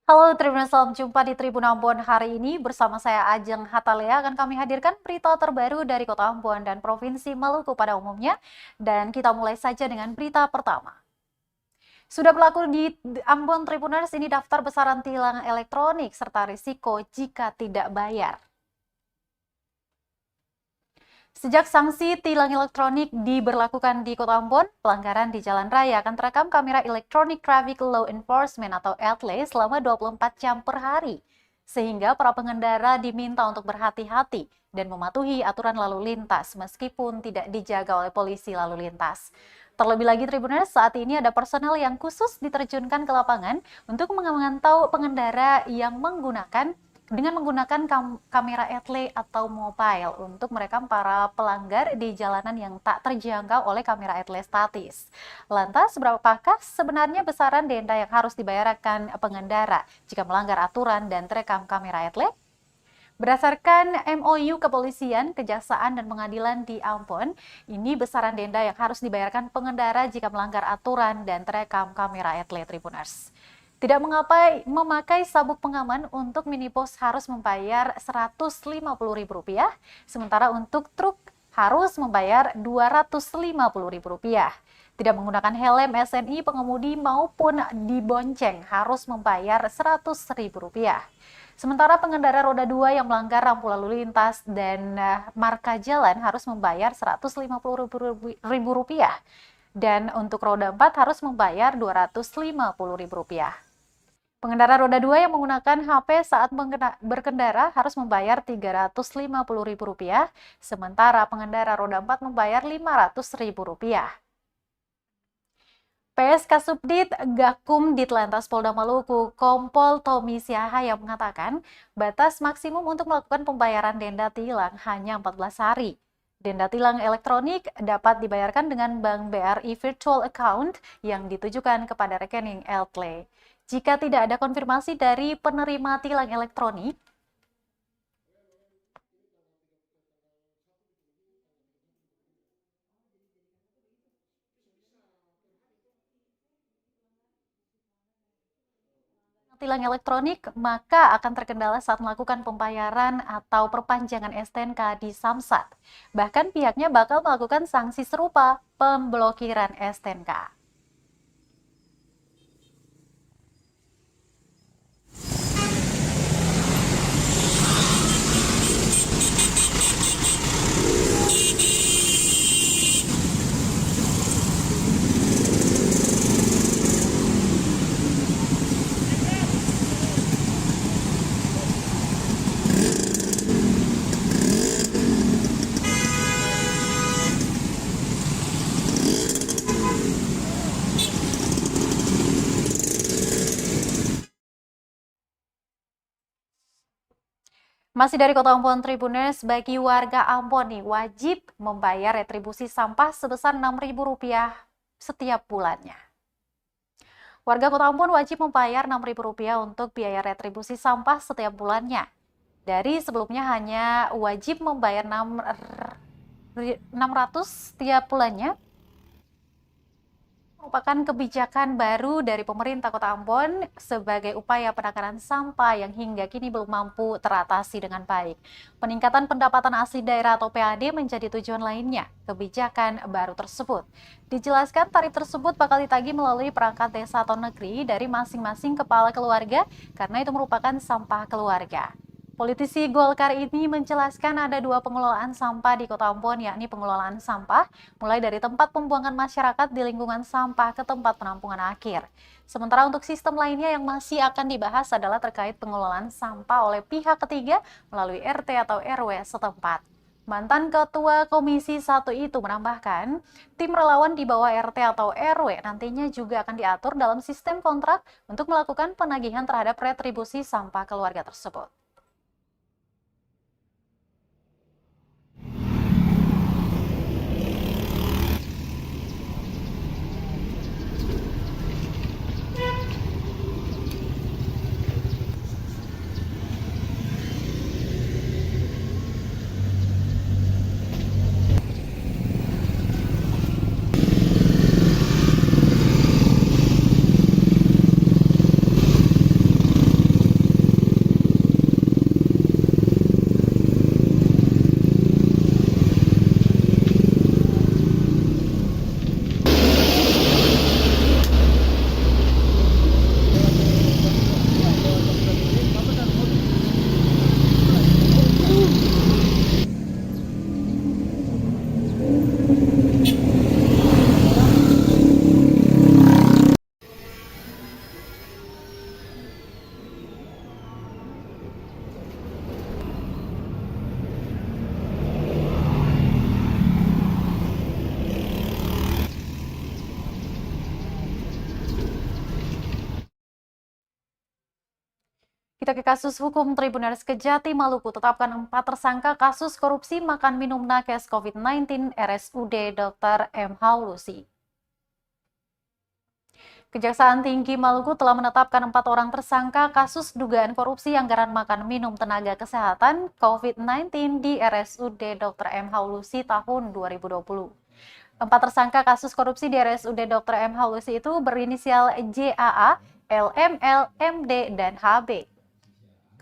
Halo Tribuners, selamat jumpa di Tribun Ambon hari ini. Bersama saya Ajeng Hatalea akan kami hadirkan berita terbaru dari Kota Ambon dan Provinsi Maluku pada umumnya. Dan kita mulai saja dengan berita pertama. Sudah berlaku di Ambon Tribuners, ini daftar besaran tilang elektronik serta risiko jika tidak bayar. Sejak sanksi tilang elektronik diberlakukan di Kota Ambon, pelanggaran di jalan raya akan terekam kamera Electronic Traffic Law Enforcement atau ETLE selama 24 jam per hari. Sehingga para pengendara diminta untuk berhati-hati dan mematuhi aturan lalu lintas meskipun tidak dijaga oleh polisi lalu lintas. Terlebih lagi Tribuners, saat ini ada personel yang khusus diterjunkan ke lapangan untuk memantau pengendara yang menggunakan kamera ETLE atau mobile untuk merekam para pelanggar di jalanan yang tak terjangkau oleh kamera ETLE statis. Lantas, berapakah sebenarnya besaran denda yang harus dibayarkan pengendara jika melanggar aturan dan terekam kamera ETLE? Berdasarkan MOU Kepolisian, Kejaksaan, dan Pengadilan di Ambon, ini besaran denda yang harus dibayarkan pengendara jika melanggar aturan dan terekam kamera ETLE Tribuners. Tidak memakai sabuk pengaman untuk minibus harus membayar Rp150.000, sementara untuk truk harus membayar Rp250.000. Tidak menggunakan helm SNI, pengemudi maupun dibonceng harus membayar Rp100.000. Sementara pengendara roda 2 yang melanggar rambu lalu lintas dan marka jalan harus membayar Rp150.000. Dan untuk roda 4 harus membayar Rp250.000. Pengendara roda 2 yang menggunakan HP saat berkendara harus membayar Rp350.000, sementara pengendara roda 4 membayar Rp500.000. PSK Subdit Gakum Ditlantas Polda Maluku, Kompol Tommy Siahaya mengatakan, batas maksimum untuk melakukan pembayaran denda tilang hanya 14 hari. Denda tilang elektronik dapat dibayarkan dengan Bank BRI Virtual Account yang ditujukan kepada rekening ETLE. Jika tidak ada konfirmasi dari penerima tilang elektronik, maka akan terkendala saat melakukan pembayaran atau perpanjangan STNK di Samsat. Bahkan pihaknya bakal melakukan sanksi serupa, pemblokiran STNK. Masih dari Kota Ambon Tribuners, bagi warga Ambon nih wajib membayar retribusi sampah sebesar Rp6.000 setiap bulannya. Warga Kota Ambon wajib membayar Rp6.000 untuk biaya retribusi sampah setiap bulannya. Dari sebelumnya hanya wajib membayar 600 setiap bulannya. Merupakan kebijakan baru dari pemerintah Kota Ambon sebagai upaya penanganan sampah yang hingga kini belum mampu teratasi dengan baik. Peningkatan pendapatan asli daerah atau PAD menjadi tujuan lainnya kebijakan baru tersebut. Dijelaskan tarif tersebut bakal ditagih melalui perangkat desa atau negeri dari masing-masing kepala keluarga karena itu merupakan sampah keluarga. Politisi Golkar ini menjelaskan ada dua pengelolaan sampah di Kota Ambon, yakni pengelolaan sampah mulai dari tempat pembuangan masyarakat di lingkungan sampah ke tempat penampungan akhir. Sementara untuk sistem lainnya yang masih akan dibahas adalah terkait pengelolaan sampah oleh pihak ketiga melalui RT atau RW setempat. Mantan Ketua Komisi 1 itu menambahkan, tim relawan di bawah RT atau RW nantinya juga akan diatur dalam sistem kontrak untuk melakukan penagihan terhadap retribusi sampah keluarga tersebut. Kita ke kasus hukum Tribuners Kejati Maluku tetapkan 4 tersangka kasus korupsi makan minum nakes COVID-19 RSUD Dr. M. Haulusi. Kejaksaan Tinggi Maluku telah menetapkan 4 orang tersangka kasus dugaan korupsi anggaran makan minum tenaga kesehatan COVID-19 di RSUD Dr. M. Haulusi tahun 2020. 4 tersangka kasus korupsi di RSUD Dr. M. Haulusi itu berinisial JAA, LML, MD, dan HB.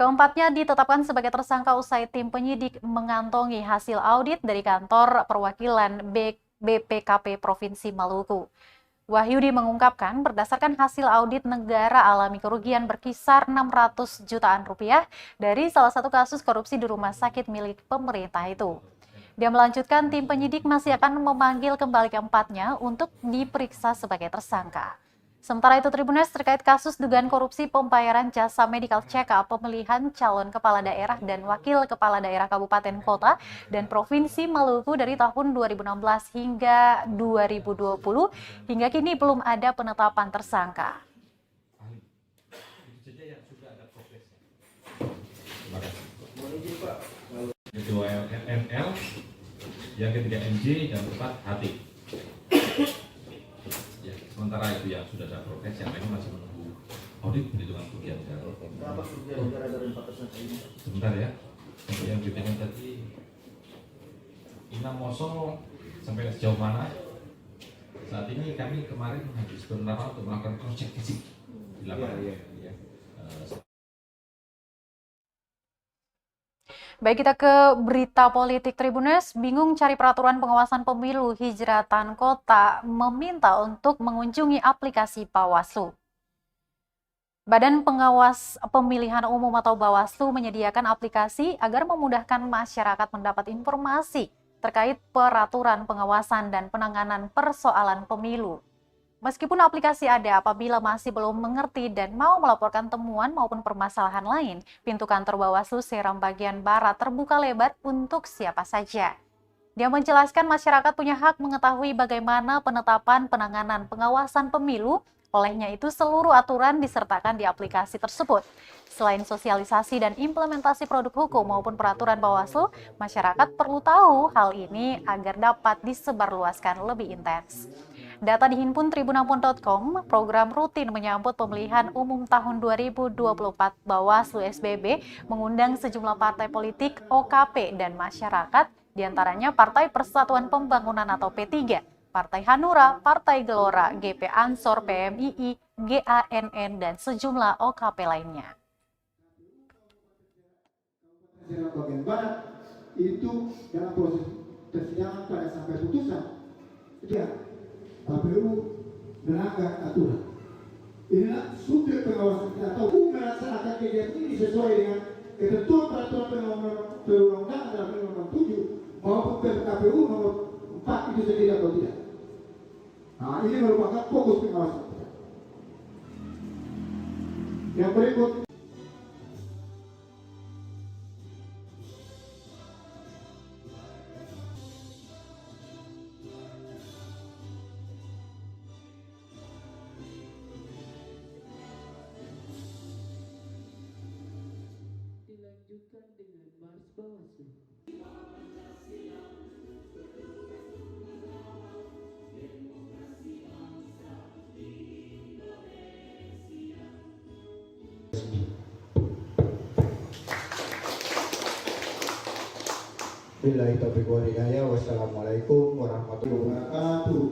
Keempatnya ditetapkan sebagai tersangka usai tim penyidik mengantongi hasil audit dari kantor perwakilan BPKP Provinsi Maluku. Wahyudi mengungkapkan berdasarkan hasil audit negara alami kerugian berkisar 600 jutaan rupiah dari salah satu kasus korupsi di rumah sakit milik pemerintah itu. Dia melanjutkan tim penyidik masih akan memanggil kembali keempatnya untuk diperiksa sebagai tersangka. Sementara itu, Tribuners terkait kasus dugaan korupsi pembayaran jasa medical check-up pemilihan calon kepala daerah dan wakil kepala daerah kabupaten kota dan provinsi Maluku dari tahun 2016 hingga 2020, hingga kini belum ada penetapan tersangka. Kedua ML, yang ketiga MJ, yang keempat HT. Sementara itu yang sudah ada progres, yang lain masih menunggu audit perhitungan kerugian negara. Berapa kerugian negara dari 4 tersangka ini? Sebentar ya, untuk yang BPN tadi 6 Moso sampai sejauh mana? Saat ini kami kemarin habis berlama untuk melakukan cross check fisik di lapangan. Baik, kita ke berita politik. Tribuners bingung cari peraturan pengawasan pemilu. Hijratan Kota meminta untuk mengunjungi aplikasi Bawaslu. Badan Pengawas Pemilihan Umum atau Bawaslu menyediakan aplikasi agar memudahkan masyarakat mendapat informasi terkait peraturan pengawasan dan penanganan persoalan pemilu. Meskipun aplikasi ada, apabila masih belum mengerti dan mau melaporkan temuan maupun permasalahan lain, pintu kantor Bawaslu Seram bagian barat terbuka lebar untuk siapa saja. Dia menjelaskan masyarakat punya hak mengetahui bagaimana penetapan penanganan pengawasan pemilu, olehnya itu seluruh aturan disertakan di aplikasi tersebut. Selain sosialisasi dan implementasi produk hukum maupun peraturan Bawaslu, masyarakat perlu tahu hal ini agar dapat disebarluaskan lebih intens. Data dihimpun tribunampun.com, program rutin menyambut pemilihan umum tahun 2024 Bawaslu SBB mengundang sejumlah partai politik, OKP, dan masyarakat, diantaranya Partai Persatuan Pembangunan atau P3, Partai Hanura, Partai Gelora, GP Ansor, PMII, GANN, dan sejumlah OKP lainnya. Bagian barat itu dalam proses persidangan pada sampai putusan dia KPU melanggar aturan. Inilah subjek pengawasan kita tahu melaksanakan kegiatan ini sesuai dengan ketentuan peraturan perundang-undangan dalam Undang-Undang 7 maupun KPU nomor 4 itu sendiri atau tidak. Nah, ini merupakan fokus pengawasan kita. Yang berikut. Dilanjutkan dengan Mars Bawaslu. Billahi taufiq wal hidayah. Wassalamualaikum warahmatullahi wabarakatuh.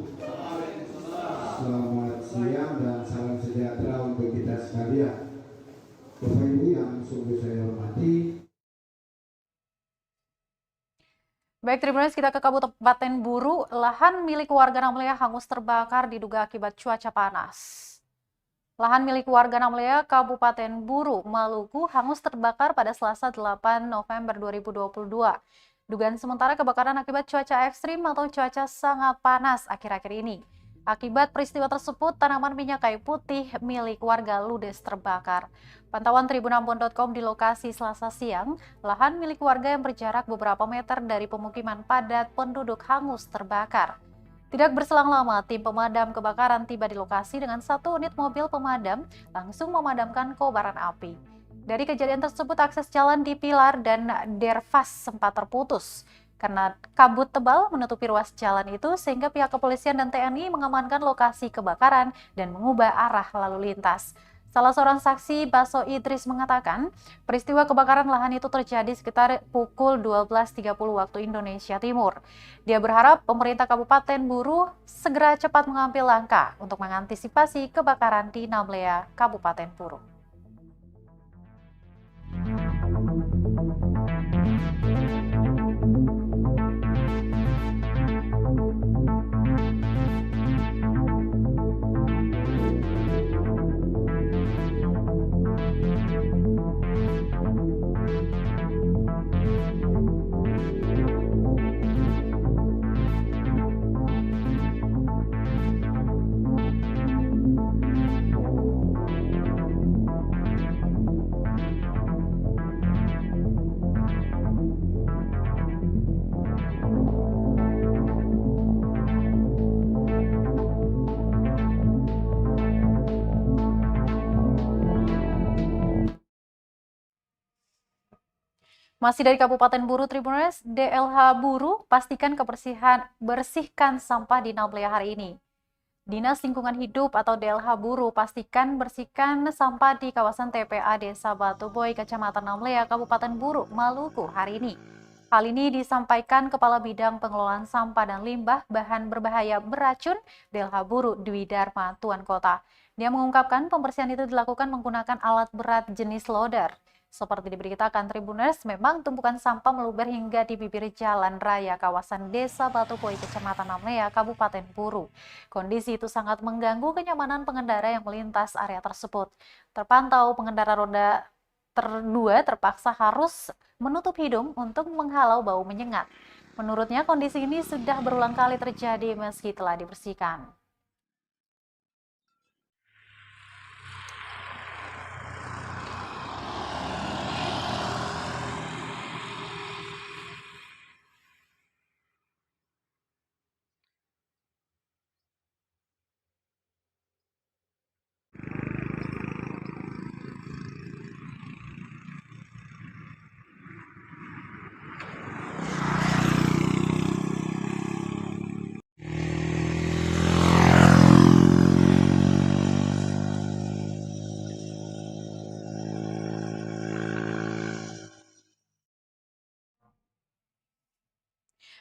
Selamat siang dan salam sejahtera untuk kita sekalian. Bapak Ibu yang sungguh saya hormati. Baik, Tribuners, kita ke Kabupaten Buru. Lahan milik warga Namlea hangus terbakar diduga akibat cuaca panas. Lahan milik warga Namlea, Kabupaten Buru, Maluku, hangus terbakar pada Selasa 8 November 2022. Dugaan sementara kebakaran akibat cuaca ekstrim atau cuaca sangat panas akhir-akhir ini. Akibat peristiwa tersebut, tanaman minyak kayu putih milik warga ludes terbakar. Pantauan tribunampun.com di lokasi Selasa siang, lahan milik warga yang berjarak beberapa meter dari pemukiman padat penduduk hangus terbakar. Tidak berselang lama, tim pemadam kebakaran tiba di lokasi dengan 1 unit mobil pemadam langsung memadamkan kobaran api. Dari kejadian tersebut, akses jalan di Pilar dan Dervas sempat terputus karena kabut tebal menutupi ruas jalan itu, sehingga pihak kepolisian dan TNI mengamankan lokasi kebakaran dan mengubah arah lalu lintas. Salah seorang saksi, Baso Idris, mengatakan peristiwa kebakaran lahan itu terjadi sekitar pukul 12.30 waktu Indonesia Timur. Dia berharap pemerintah Kabupaten Buru segera cepat mengambil langkah untuk mengantisipasi kebakaran di Namlea, Kabupaten Buru. Masih dari Kabupaten Buru, Tribuners, DLH Buru pastikan bersihkan sampah di Namlea hari ini. Dinas Lingkungan Hidup atau DLH Buru pastikan bersihkan sampah di kawasan TPA Desa Batu Boy, Kecamatan Namlea, Kabupaten Buru, Maluku hari ini. Hal ini disampaikan Kepala Bidang Pengelolaan Sampah dan Limbah Bahan Berbahaya Beracun DLH Buru, Dwi Dharma, Tuan Kota. Dia mengungkapkan pembersihan itu dilakukan menggunakan alat berat jenis loader. Seperti diberitakan Tribuners, memang tumpukan sampah meluber hingga di bibir jalan raya kawasan Desa Batu Boy, Kecamatan Namlea, Kabupaten Buru. Kondisi itu sangat mengganggu kenyamanan pengendara yang melintas area tersebut. Terpantau pengendara roda terdua terpaksa harus menutup hidung untuk menghalau bau menyengat. Menurutnya, kondisi ini sudah berulang kali terjadi meski telah dibersihkan.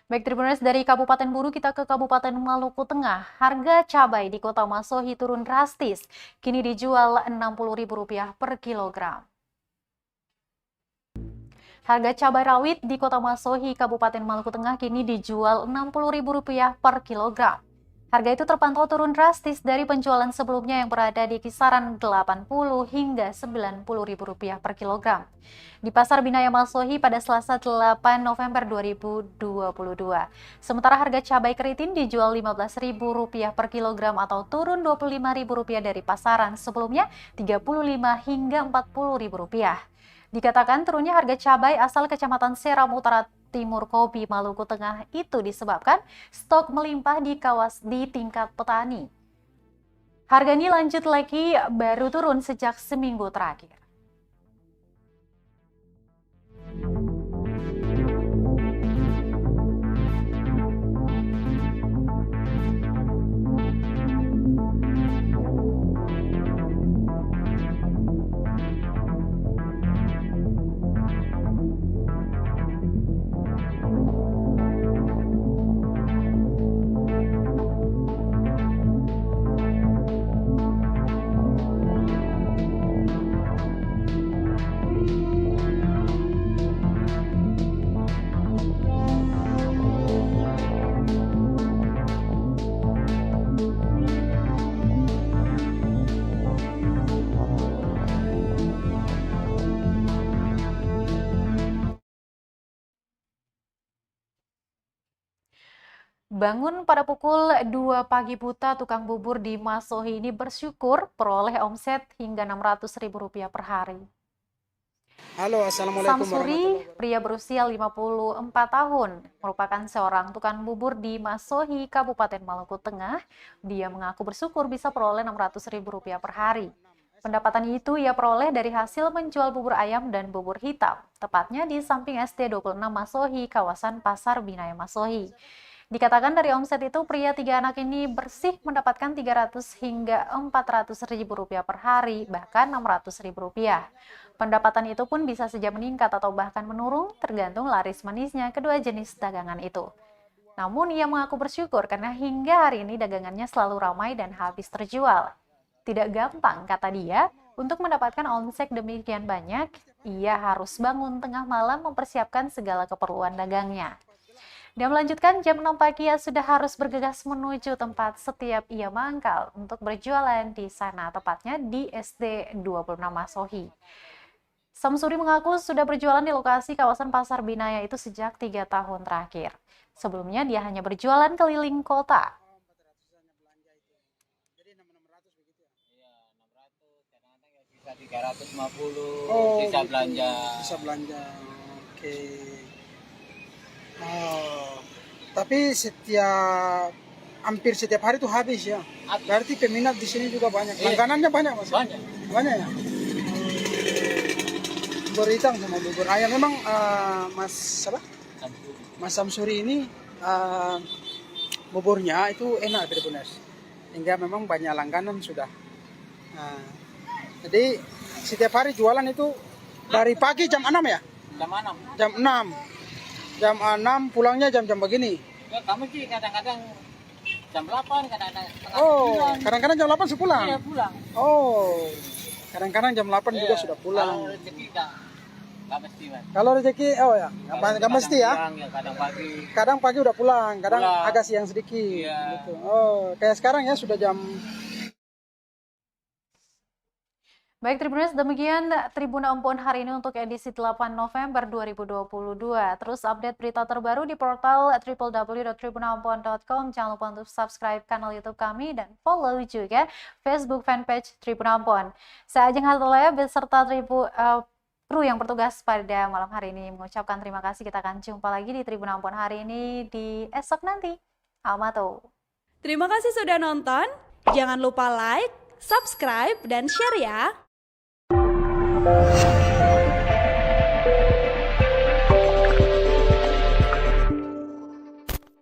Baik, Tribuners, dari Kabupaten Buru kita ke Kabupaten Maluku Tengah. Harga cabai di Kota Masohi turun drastis, kini dijual Rp60.000 per kilogram. Harga cabai rawit di Kota Masohi, Kabupaten Maluku Tengah kini dijual Rp60.000 per kilogram. Harga itu terpantau turun drastis dari penjualan sebelumnya yang berada di kisaran Rp80 hingga Rp90.000 per kilogram. Di Pasar Binaya Masohi pada Selasa 8 November 2022. Sementara harga cabai keriting dijual Rp15.000 per kilogram atau turun Rp25.000 dari pasaran sebelumnya Rp35 hingga Rp40.000. Dikatakan turunnya harga cabai asal Kecamatan Seram Utara Timur Kobi, Maluku Tengah itu disebabkan stok melimpah di tingkat petani. Harga ini lanjut lagi baru turun sejak seminggu terakhir. Bangun pada pukul 2 pagi buta, tukang bubur di Masohi ini bersyukur peroleh omset hingga Rp600.000 per hari. Halo, Assalamualaikum Samsuri, pria berusia 54 tahun, merupakan seorang tukang bubur di Masohi, Kabupaten Maluku Tengah. Dia mengaku bersyukur bisa peroleh Rp600.000 per hari. Pendapatan itu ia peroleh dari hasil menjual bubur ayam dan bubur hitam, tepatnya di samping SD 26 Masohi, kawasan Pasar Binaya Masohi. Dikatakan dari omset itu, pria 3 anak ini bersih mendapatkan 300 hingga 400 ribu rupiah per hari, bahkan 600 ribu rupiah. Pendapatan itu pun bisa saja meningkat atau bahkan menurun, tergantung laris manisnya kedua jenis dagangan itu. Namun ia mengaku bersyukur karena hingga hari ini dagangannya selalu ramai dan habis terjual. Tidak gampang, kata dia, untuk mendapatkan omset demikian banyak, ia harus bangun tengah malam mempersiapkan segala keperluan dagangnya. Dia melanjutkan, jam 6 pagi ia sudah harus bergegas menuju tempat setiap ia mangkal untuk berjualan di sana, tepatnya di SD 26 Masohi. Samsuri mengaku sudah berjualan di lokasi kawasan Pasar Binaya itu sejak 3 tahun terakhir. Sebelumnya dia hanya berjualan keliling kota. Bisa 350, Oh, bisa gitu. belanja. Bisa belanja. Oke. Oh, tapi hampir setiap hari itu habis ya. Berarti peminat di sini juga banyak. Iya. Langganannya banyak Mas. Banyak. Banyak ya. Bubur hitam sama bubur ayam. Memang Mas Samsuri ini buburnya itu enak benar-benar. Hingga memang banyak langganan sudah. Nah, jadi setiap hari jualan itu dari pagi jam 6 ya? Jam 6. Jam 6. Jam 6 pulangnya jam-jam begini. Ya, kami sih kadang-kadang jam 8, kadang-kadang setengah Oh, 9. kadang-kadang jam 8 sudah pulang. Iya, pulang. Oh, kadang-kadang jam 8 juga Iya. sudah pulang. Kalau rezeki nggak mesti, Mas. Kalau rezeki, oh ya, nggak mesti ya. Siang, ya. Kadang pagi. Kadang pagi udah pulang, kadang Pulang. agak siang sedikit. Iya. Gitu. Oh, kayak sekarang ya sudah jam. Baik Tribuners, demikian Tribun Ambon hari ini untuk edisi 8 November 2022. Terus update berita terbaru di portal www.tribunambon.com. Jangan lupa untuk subscribe kanal YouTube kami dan follow juga Facebook fanpage Tribun Ambon. Saya Ajeng Hatulaya beserta kru yang bertugas pada malam hari ini mengucapkan terima kasih. Kita akan jumpa lagi di Tribun Ambon hari ini di esok nanti. Amato. Terima kasih sudah nonton. Jangan lupa like, subscribe, dan share ya.